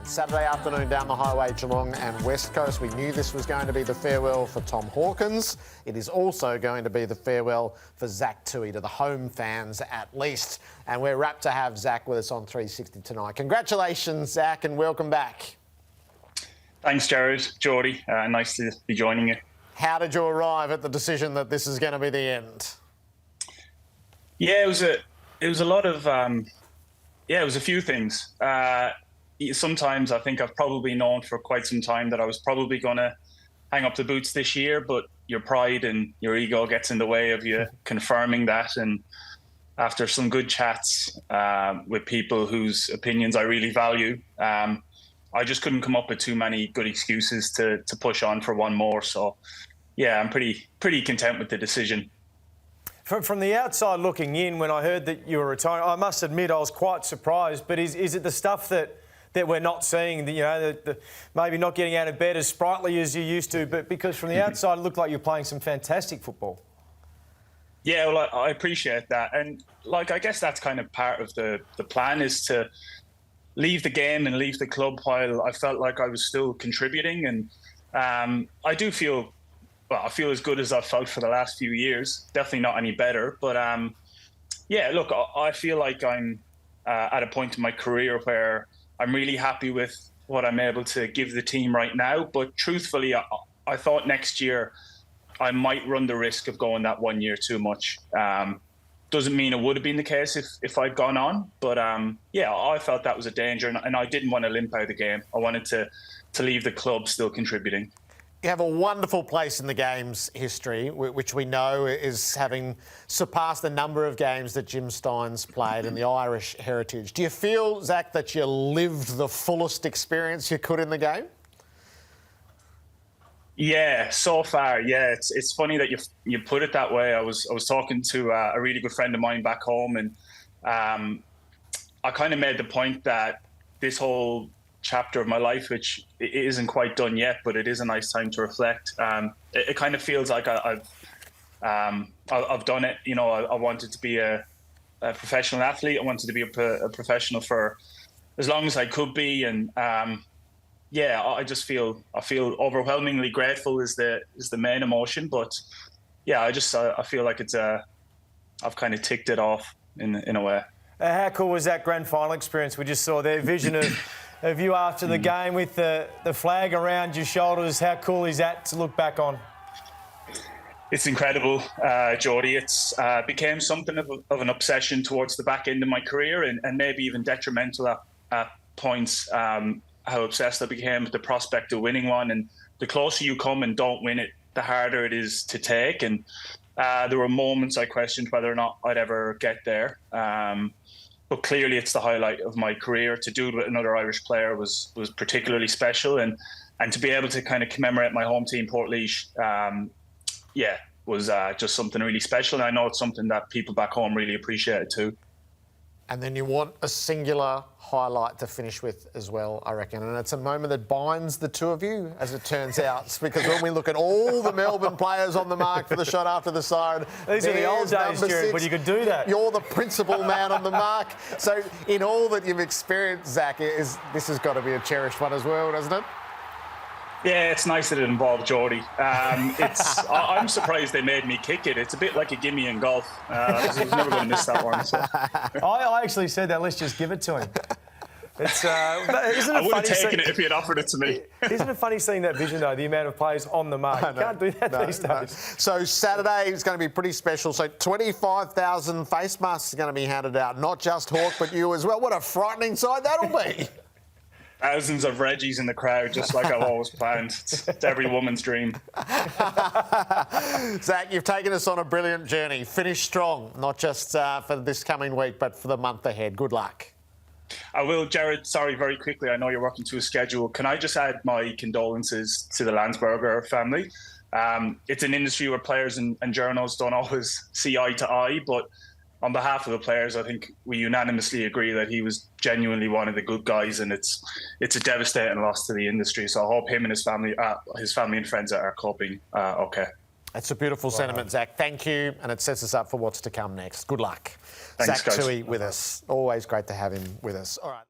Saturday afternoon down the highway, Geelong and West Coast. We knew this was going to be the farewell for Tom Hawkins. It is also going to be the farewell for Zach Tuohy, to the home fans at least. And we're rapt to have Zach with us on 360 tonight. Congratulations, Zach, and welcome back. Thanks, Jared. Geordie, nice to be joining you. How did you arrive at the decision that this is going to be the end? Yeah, it was a lot of it was a few things. Sometimes I think I've probably known for quite some time that I was probably going to hang up the boots this year, but your pride and your ego gets in the way of you confirming that. And after some good chats with people whose opinions I really value, I just couldn't come up with too many good excuses to push on for one more. So, yeah, I'm pretty content with the decision. From the outside looking in, when I heard that you were retiring, I must admit I was quite surprised. But is it the stuff that we're not seeing, maybe not getting out of bed as sprightly as you used to, but because from the outside it looked like you're playing some fantastic football? Yeah, well, I appreciate that. And, I guess that's kind of part of the plan, is to leave the game and leave the club while I felt like I was still contributing. And I do feel... Well, I feel as good as I've felt for the last few years. Definitely not any better. But, yeah, look, I feel like I'm at a point in my career where I'm really happy with what I'm able to give the team right now. But truthfully, I thought next year I might run the risk of going that 1 year too much. Doesn't mean it would have been the case if I'd gone on. But, yeah, I felt that was a danger. And I didn't want to limp out of the game. I wanted to leave the club still contributing. You have a wonderful place in the game's history, which we know is having surpassed the number of games that Jim Stein's played in the Irish heritage. Do you feel, Zach, that you lived the fullest experience you could in the game? Yeah, so far, yeah. It's funny that you put it that way. I was talking to a really good friend of mine back home, and I kind of made the point that this whole chapter of my life, which isn't quite done yet, but it is a nice time to reflect. It kind of feels like I've done it. I wanted to be a professional athlete. I wanted to be a professional for as long as I could be, and yeah, I feel overwhelmingly grateful is the main emotion. But yeah, I feel like I've kind of ticked it off in a way. How cool was that grand final experience? We just saw their vision of you after the game with the flag around your shoulders. How cool is that to look back on? It's incredible, Geordie. It's became something of an obsession towards the back end of my career, and maybe even detrimental at points, how obsessed I became with the prospect of winning one. And the closer you come and don't win it, the harder it is to take. And there were moments I questioned whether or not I'd ever get there. But clearly it's the highlight of my career. To do it with another Irish player was particularly special. And to be able to kind of commemorate my home team, Portlaoise, was just something really special. And I know it's something that people back home really appreciated too. And then you want a singular highlight to finish with as well, I reckon. And it's a moment that binds the two of you, as it turns out. Because when we look at all the Melbourne players on the mark for the shot after the siren... These are the old days, Jared, when you could do that. You're the principal man on the mark. So in all that you've experienced, Zach, this has got to be a cherished one as well, doesn't it? Yeah, it's nice that it involved Geordie. I'm surprised they made me kick it. It's a bit like a gimme in golf. I was never going to miss that one. So. I actually said that. Let's just give it to him. Isn't it I would have taken it if he had offered it to me. Isn't it funny seeing that vision, though, the amount of players on the mark? You can't do that these days. So Saturday is going to be pretty special. So 25,000 face masks are going to be handed out. Not just Hawk, but you as well. What a frightening sight that'll be. Thousands of Reggies in the crowd, just like I've always planned. It's every woman's dream. Zach, you've taken us on a brilliant journey. Finish strong, not just for this coming week, but for the month ahead. Good luck. I will, Jared. Sorry, very quickly. I know you're working to a schedule. Can I just add my condolences to the Landsberger family? It's an industry where players and journalists don't always see eye to eye, but on behalf of the players, I think we unanimously agree that he was genuinely one of the good guys, and it's a devastating loss to the industry. So I hope him and his family and friends are coping okay. That's a beautiful sentiment, Zach. Thank you, and it sets us up for what's to come next. Good luck. Thanks, Zach guys. Tuohy with us. Always great to have him with us. All right.